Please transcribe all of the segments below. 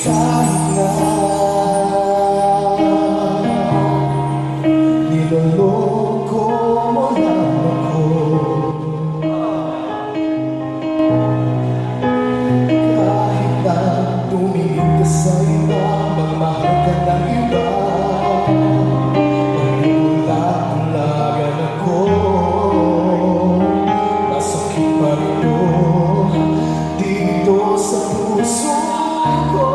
Kahit na niloloko mo lang ako, kahit na tumingin ka sa iba, magmahal ka ng iba, magbubulag-bulagan ako, masakit pa rin dito sa puso ko.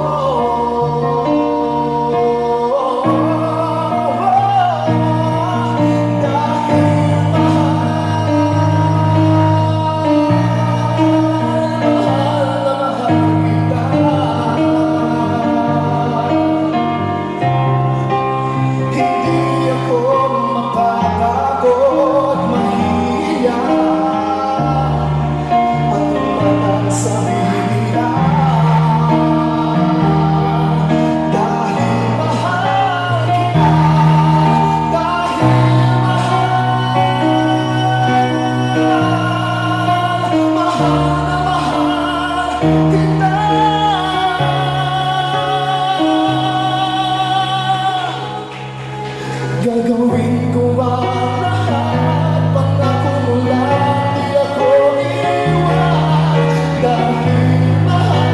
Gagawin ko ang lahat, pangako mo lang di ako iwan, dahil mahal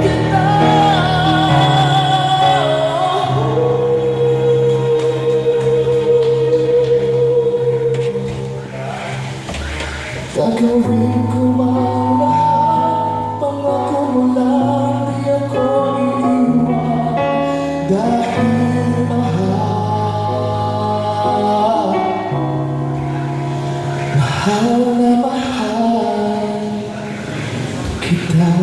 kita. Gagawin ko ang lahat, pangako mo lang di ako iiwan, dahil mahal na mahal kita.